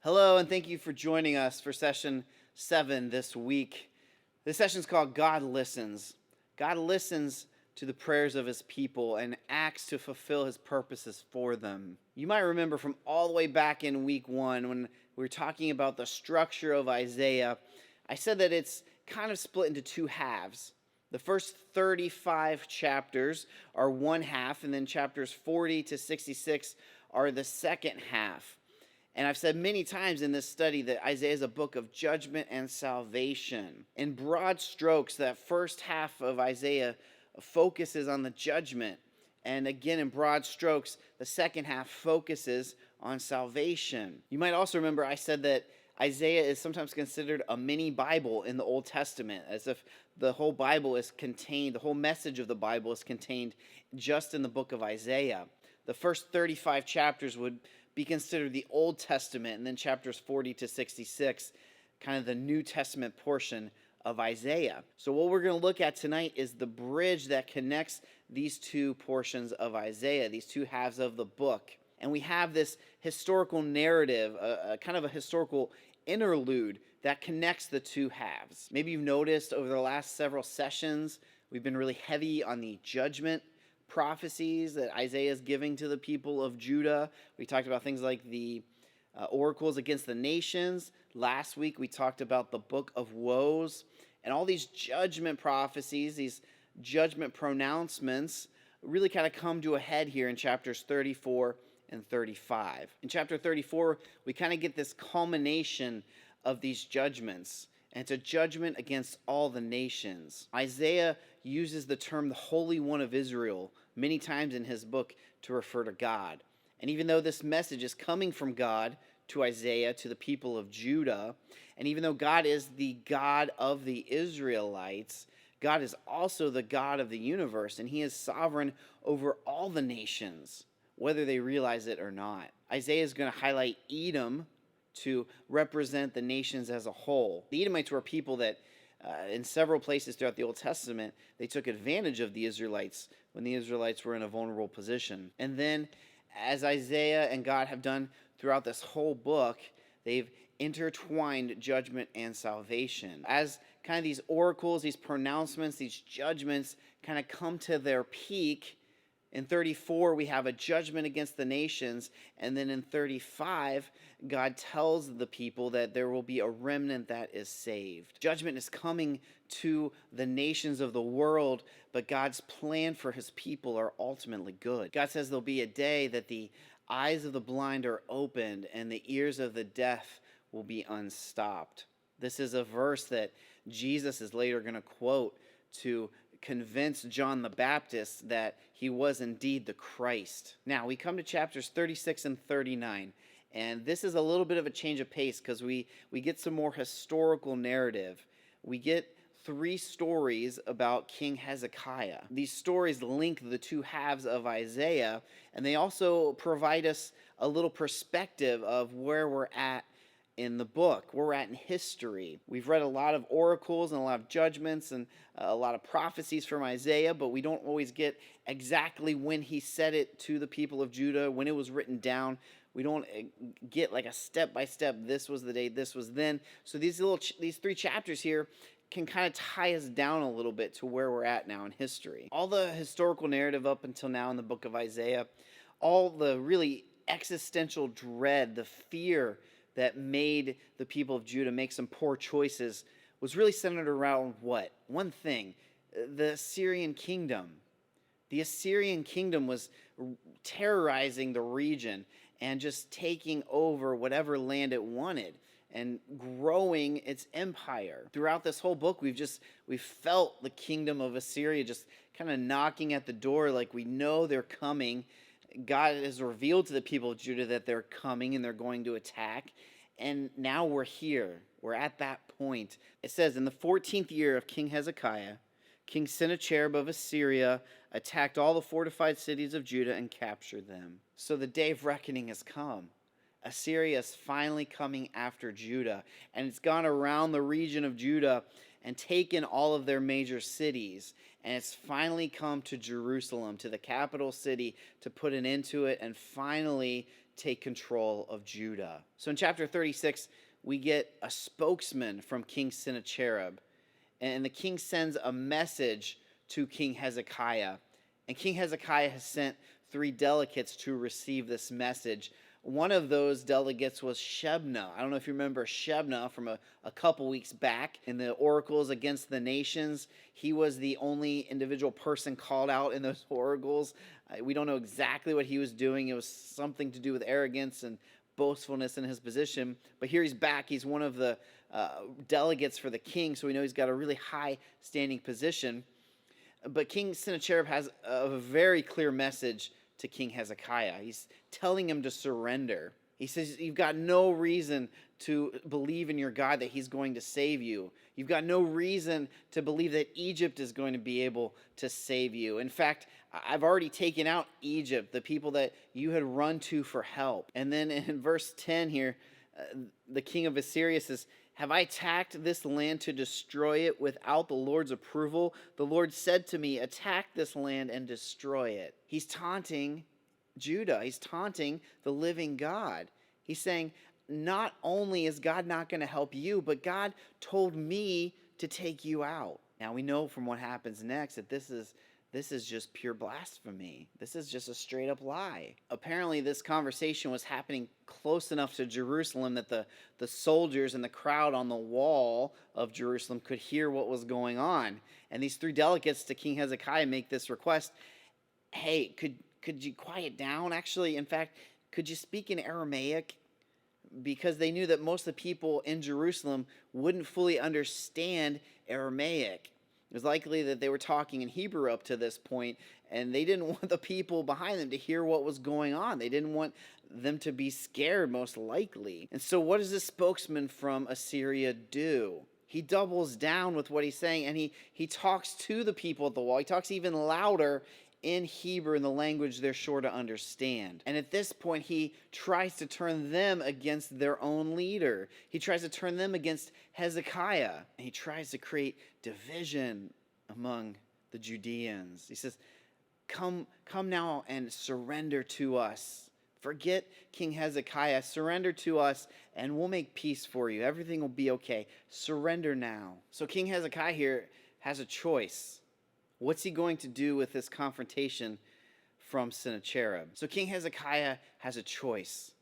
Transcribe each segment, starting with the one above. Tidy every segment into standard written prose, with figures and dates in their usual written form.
Hello, and thank you for joining us for session 7 this week. This session is called God Listens. God listens to the prayers of his people and acts to fulfill his purposes for them. You might remember from all the way back in week 1 when we were talking about the structure of Isaiah, I said that it's kind of split into two halves. The first 35 chapters are one half, and then chapters 40 to 66 are the second half. And I've said many times in this study that Isaiah is a book of judgment and salvation. In broad strokes, that first half of Isaiah focuses on the judgment. And again, in broad strokes, the second half focuses on salvation. You might also remember I said that Isaiah is sometimes considered a mini Bible in the Old Testament, as if the whole Bible is contained, the whole message of the Bible is contained just in the book of Isaiah. The first 35 chapters would be considered the Old Testament, and then chapters 40 to 66, kind of the New Testament portion of Isaiah. So what we're going to look at tonight is the bridge that connects these two portions of Isaiah, these two halves of the book. And we have this historical narrative, kind of a historical interlude that connects the two halves. Maybe you've noticed over the last several sessions, we've been really heavy on the judgment prophecies that Isaiah is giving to the people of Judah. We talked about things like the oracles against the nations. Last week we talked about the book of woes, and all these judgment prophecies, these judgment pronouncements really kind of come to a head here in chapters 34 and 35. In chapter 34, we kind of get this culmination of these judgments, and it's a judgment against all the nations. Isaiah uses the term the Holy One of Israel many times in his book to refer to God. And even though this message is coming from God to Isaiah, to the people of Judah, and even though God is the God of the Israelites, God is also the God of the universe, and he is sovereign over all the nations, whether they realize it or not. Isaiah is going to highlight Edom to represent the nations as a whole. The Edomites were people that in several places throughout the Old Testament, they took advantage of the Israelites when the Israelites were in a vulnerable position. And then, as Isaiah and God have done throughout this whole book, they've intertwined judgment and salvation. As kind of these oracles, these pronouncements, these judgments kind of come to their peak, in 34, we have a judgment against the nations, and then in 35, God tells the people that there will be a remnant that is saved. Judgment is coming to the nations of the world, but God's plan for his people are ultimately good. God says there'll be a day that the eyes of the blind are opened and the ears of the deaf will be unstopped. This is a verse that Jesus is later going to quote to convince John the Baptist that he was indeed the Christ. Now, we come to chapters 36 and 39, and this is a little bit of a change of pace because we get some more historical narrative. We get 3 stories about King Hezekiah. These stories link the two halves of Isaiah, and they also provide us a little perspective of where we're at in the book, where we're at in history. We've read a lot of oracles and a lot of judgments and a lot of prophecies from Isaiah, but we don't always get exactly when he said it to the people of Judah, when it was written down. We don't get like a step-by-step, this was the day, this was then. So these 3 chapters here can kind of tie us down a little bit to where we're at now in history. All the historical narrative up until now in the book of Isaiah, all the really existential dread, the fear that made the people of Judah make some poor choices was really centered around what? One thing, the Assyrian kingdom. The Assyrian kingdom was terrorizing the region and just taking over whatever land it wanted and growing its empire. Throughout this whole book, we've felt the kingdom of Assyria just kind of knocking at the door, like we know they're coming. God has revealed to the people of Judah that they're coming and they're going to attack. And now we're here. We're at that point. It says, in the 14th year of King Hezekiah, King Sennacherib of Assyria attacked all the fortified cities of Judah and captured them. So the day of reckoning has come. Assyria is finally coming after Judah, and it's gone around the region of Judah and taken all of their major cities, and it's finally come to Jerusalem, to the capital city, to put an end to it and finally take control of Judah. So in chapter 36, we get a spokesman from King Sennacherib. And the king sends a message to King Hezekiah. And King Hezekiah has sent 3 delegates to receive this message. One of those delegates was Shebna. I don't know if you remember Shebna from a couple weeks back in the oracles against the nations. He was the only individual person called out in those oracles. We don't know exactly what he was doing. It was something to do with arrogance and boastfulness in his position. But here he's back. He's one of the delegates for the king, so we know he's got a really high standing position. But King Sennacherib has a very clear message to King Hezekiah. He's telling him to surrender. He says, you've got no reason to believe in your God that he's going to save you. You've got no reason to believe that Egypt is going to be able to save you. In fact, I've already taken out Egypt, the people that you had run to for help. And then in verse 10 here, the king of Assyria says, have I attacked this land to destroy it without the Lord's approval? The Lord said to me, attack this land and destroy it. He's taunting Judah. He's taunting the living God. He's saying, not only is God not going to help you, but God told me to take you out. Now we know from what happens next that this is just pure blasphemy. This is just a straight up lie. Apparently this conversation was happening close enough to Jerusalem that the soldiers and the crowd on the wall of Jerusalem could hear what was going on. And these 3 delegates to King Hezekiah make this request. Hey, could you quiet down? Actually, in fact, could you speak in Aramaic? Because they knew that most of the people in Jerusalem wouldn't fully understand Aramaic. It was likely that they were talking in Hebrew up to this point, and they didn't want the people behind them to hear what was going on. They didn't want them to be scared, most likely. And so what does this spokesman from Assyria do? He doubles down with what he's saying, and he talks to the people at the wall. He talks even louder in Hebrew, in the language they're sure to understand. And at this point, he tries to turn them against their own leader. He tries to turn them against Hezekiah. And he tries to create division among the Judeans. He says, come now and surrender to us. Forget King Hezekiah. Surrender to us, and we'll make peace for you. Everything will be okay. Surrender now. So King Hezekiah here has a choice. What's he going to do with this confrontation from Sennacherib? So King Hezekiah has a choice.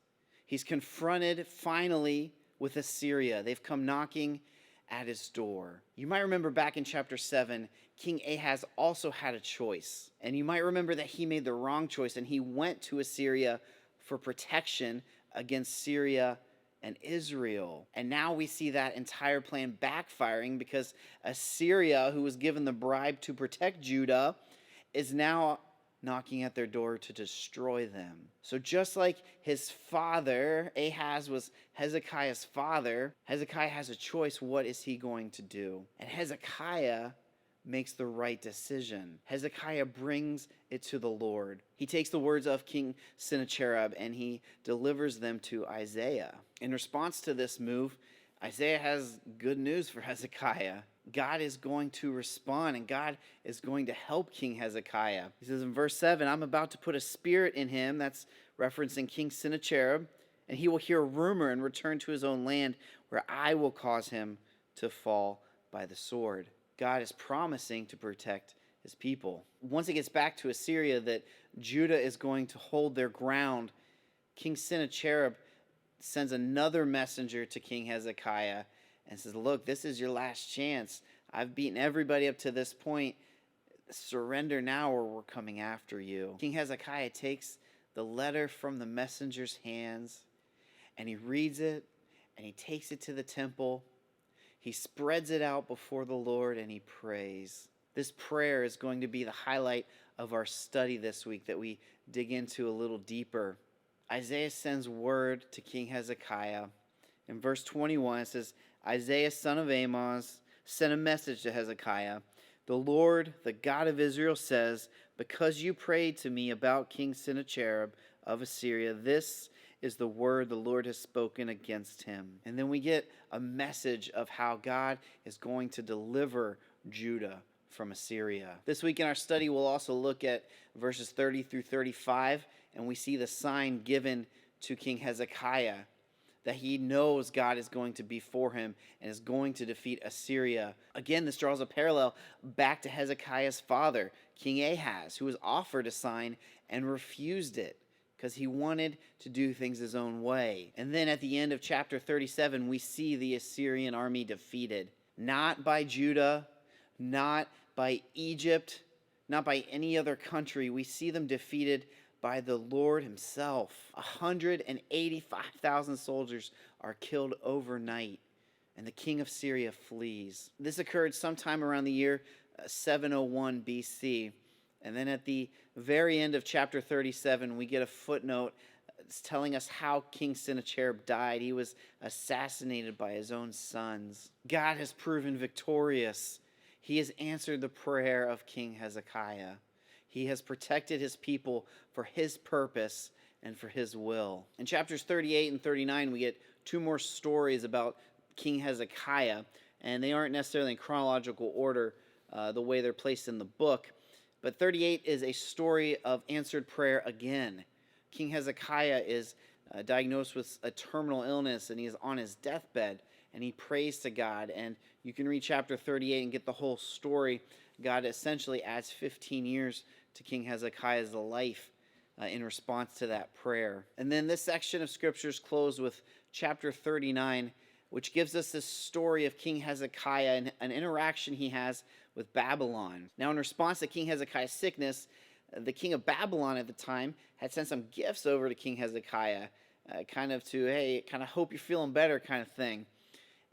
He's confronted finally with Assyria. They've come knocking at his door. You might remember back in chapter 7, King Ahaz also had a choice. And you might remember that he made the wrong choice, and he went to Assyria for protection against Syria and Israel. And now we see that entire plan backfiring because Assyria, who was given the bribe to protect Judah, is now knocking at their door to destroy them. So just like his father, Ahaz was Hezekiah's father, Hezekiah has a choice. What is he going to do? And Hezekiah makes the right decision. Hezekiah brings it to the Lord. He takes the words of King Sennacherib and he delivers them to Isaiah. In response to this move, Isaiah has good news for Hezekiah. God is going to respond, and God is going to help King Hezekiah. He says in verse 7, I'm about to put a spirit in him, that's referencing King Sennacherib, and he will hear a rumor and return to his own land, where I will cause him to fall by the sword. God is promising to protect his people. Once it gets back to Assyria, that Judah is going to hold their ground, King Sennacherib sends another messenger to King Hezekiah and says, look, this is your last chance. I've beaten everybody up to this point. Surrender now or we're coming after you. King Hezekiah takes the letter from the messenger's hands and he reads it and he takes it to the temple. He spreads it out before the Lord and he prays. This prayer is going to be the highlight of our study this week that we dig into a little deeper. Isaiah sends word to King Hezekiah. In verse 21, it says, Isaiah, son of Amoz, sent a message to Hezekiah. The Lord, the God of Israel, says, because you prayed to me about King Sennacherib of Assyria, this is the word the Lord has spoken against him. And then we get a message of how God is going to deliver Judah from Assyria. This week in our study, we'll also look at verses 30 through 35, and we see the sign given to King Hezekiah that he knows God is going to be for him and is going to defeat Assyria. Again, this draws a parallel back to Hezekiah's father, King Ahaz, who was offered a sign and refused it because he wanted to do things his own way. And then at the end of chapter 37, we see the Assyrian army defeated, not by Judah, not by Egypt, not by any other country. We see them defeated by the Lord himself. 185,000 soldiers are killed overnight, and the king of Syria flees. This occurred sometime around the year 701 BC. And then at the very end of chapter 37, we get a footnote telling us how King Sennacherib died. He was assassinated by his own sons. God has proven victorious. He has answered the prayer of King Hezekiah. He has protected his people for his purpose and for his will. In chapters 38 and 39, we get two more stories about King Hezekiah, and they aren't necessarily in chronological order the way they're placed in the book. But 38 is a story of answered prayer again. King Hezekiah is diagnosed with a terminal illness, and he is on his deathbed, and he prays to God. And you can read chapter 38 and get the whole story. God essentially adds 15 years to King Hezekiah's life in response to that prayer. And then this section of scriptures closed with chapter 39, which gives us this story of King Hezekiah and an interaction he has with Babylon. Now, in response to King Hezekiah's sickness, the king of Babylon at the time had sent some gifts over to King Hezekiah, kind of hope you're feeling better kind of thing.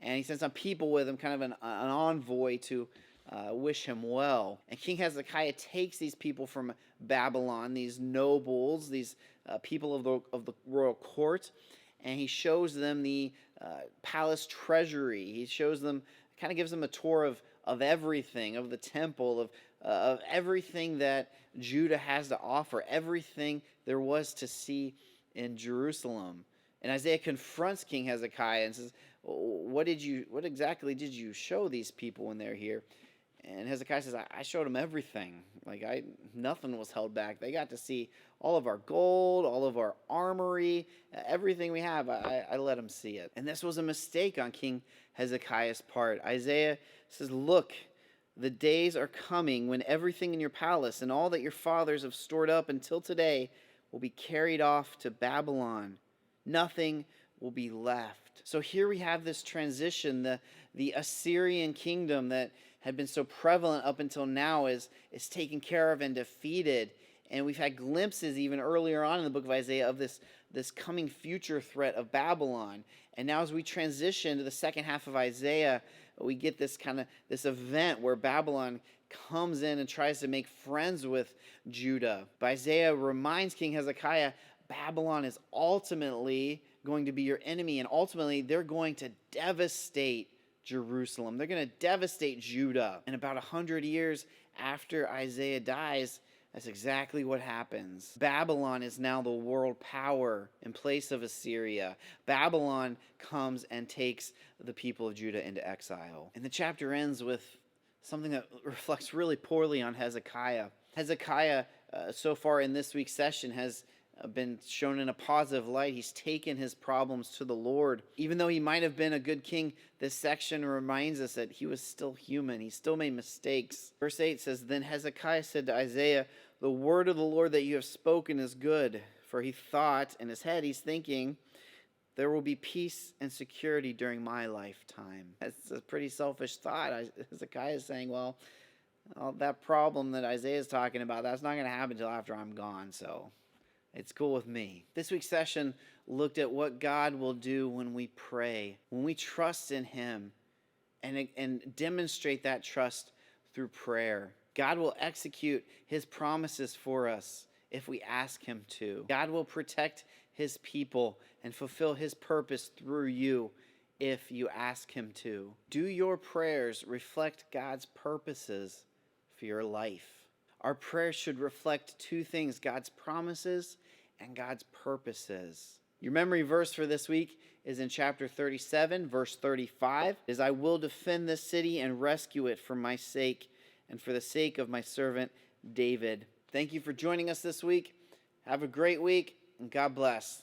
And he sent some people with him, kind of an envoy to wish him well. And King Hezekiah takes these people from Babylon, these nobles, these people of the royal court, and he shows them the palace treasury. He shows them, kind of gives them a tour of everything, of the temple, of everything that Judah has to offer, everything there was to see in Jerusalem. And Isaiah confronts King Hezekiah and says, what exactly did you show these people when they're here? And Hezekiah says, I showed them everything. Nothing was held back. They got to see all of our gold, all of our armory, everything we have. I let them see it. And this was a mistake on King Hezekiah's part. Isaiah says, look, the days are coming when everything in your palace and all that your fathers have stored up until today will be carried off to Babylon. Nothing will be left. So here we have this transition. The Assyrian kingdom that had been so prevalent up until now is taken care of and defeated. And we've had glimpses even earlier on in the book of Isaiah of this coming future threat of Babylon. And now as we transition to the second half of Isaiah, we get this event where Babylon comes in and tries to make friends with Judah. But Isaiah reminds King Hezekiah, Babylon is ultimately going to be your enemy, and ultimately they're going to devastate Jerusalem. They're going to devastate Judah. And about 100 years after Isaiah dies, that's exactly what happens. Babylon is now the world power in place of Assyria. Babylon comes and takes the people of Judah into exile. And the chapter ends with something that reflects really poorly on Hezekiah. Hezekiah, so far in this week's session, has been shown in a positive light. He's taken his problems to the Lord. Even though he might have been a good king, this section reminds us that he was still human. He still made mistakes. Verse 8 says, Then Hezekiah said to Isaiah, The word of the Lord that you have spoken is good. For he thought, in his head he's thinking, there will be peace and security during my lifetime. That's a pretty selfish thought. Hezekiah is saying, well, that problem that Isaiah is talking about, that's not going to happen until after I'm gone, so it's cool with me. This week's session looked at what God will do when we pray, when we trust in him and demonstrate that trust through prayer. God will execute his promises for us if we ask him to. God will protect his people and fulfill his purpose through you if you ask him to. Do your prayers reflect God's purposes for your life? Our prayers should reflect two things: God's promises and God's purposes. Your memory verse for this week is in chapter 37, verse 35. It is, I will defend this city and rescue it for my sake and for the sake of my servant David. Thank you for joining us this week. Have a great week, and God bless.